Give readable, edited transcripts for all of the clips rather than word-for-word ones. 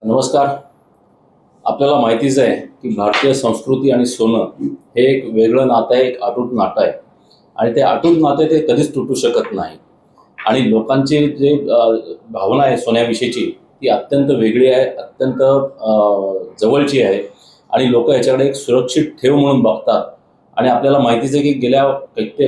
नमस्कार. आपल्याला माहितीच आहे की भारतीय संस्कृती आणि सोनं हे एक वेगळं नातं आहे, एक अटूट नातं आहे आणि ते अटूट नाते ते कधीच तुटू शकत नाही. आणि लोकांची जे भावना आहे सोन्याविषयीची ती अत्यंत वेगळी आहे, अत्यंत जवळची आहे आणि लोक याच्याकडे एक सुरक्षित ठेव म्हणून बघतात. आणि आपल्याला माहितीच आहे की गेल्या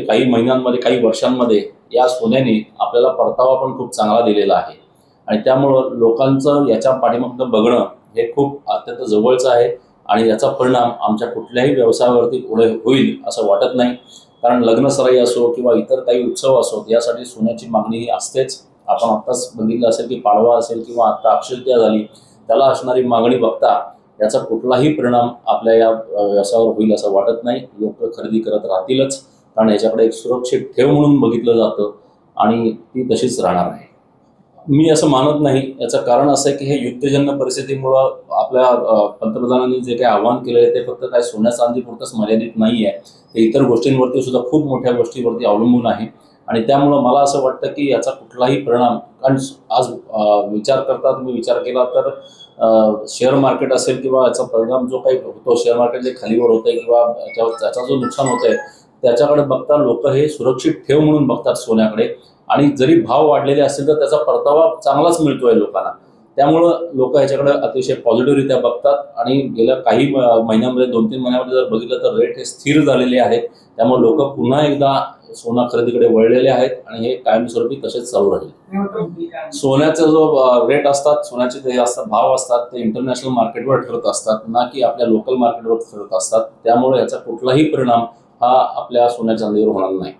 काही महिन्यांमध्ये, काही वर्षांमध्ये या सोन्याने आपल्याला परतावा पण खूप चांगला दिलेला आहे आणि त्यामुळं लोकांचं याच्या पाठीमागं बघणं हे खूप अत्यंत जवळचं आहे आणि याचा परिणाम आमच्या कुठल्याही व्यवसायावरती पुढे होईल असं वाटत नाही. कारण लग्नसराई असो किंवा इतर काही उत्सव असो यासाठी सोन्याची मागणी ही असतेच. आपण आत्ताच बघितलं असेल की पाडवा असेल किंवा आत्ता अक्षयतृतीया झाली, त्याला असणारी मागणी बघता याचा कुठलाही परिणाम आपल्या या व्यवसायावर होईल असं वाटत नाही. लोक खरेदी करत राहतीलच, कारण याच्याकडे एक सुरक्षित ठेव म्हणून बघितलं जातं आणि ती तशीच राहणार आहे. मी असं मानत नाही. याचं कारण असं आहे की हे युद्धजन्य परिस्थितीमुळं आपल्या पंतप्रधानांनी जे काही आव्हान केलं आहे ते फक्त काय सोन्या चांदीपुरतंच मर्यादित नाही आहे, ते इतर गोष्टींवरती सुद्धा खूप मोठ्या गोष्टीवरती अवलंबून आहे. आणि त्यामुळं मला असं वाटतं की याचा कुठलाही परिणाम, कारण आज तुम्ही विचार केला तर शेअर मार्केट असेल किंवा याचा परिणाम जो काही होतो, शेअर मार्केट जे खालीवर होतंय किंवा त्याचा जो नुकसान होतंय त्याच्याकडे बघता लोक हे सुरक्षित ठेव म्हणून बघतात सोन्याकडे. आणि जरी भाव वाढलेले असतील तर त्याचा परतावा चांगलाच मिळतोय लोकांना. त्यामुळं लोक ह्याच्याकडे अतिशय पॉझिटिव्हरित्या बघतात आणि गेल्या काही महिन्यामध्ये, 2-3 महिन्यामध्ये जर बघितलं तर रेट हे स्थिर झालेले आहेत. त्यामुळे लोक पुन्हा एकदा सोना खरेदीकडे वळलेले आहेत आणि हे कायमस्वरूपी तसेच चालू राहील. सोन्याचा जो रेट असतात, सोन्याचे जे असतात भाव असतात ते इंटरनॅशनल मार्केटवर ठरत असतात, ना की आपल्या लोकल मार्केटवर ठरत असतात. त्यामुळे याचा कुठलाही परिणाम हा आपल्या सोन्या चांदीवर होणार नाही.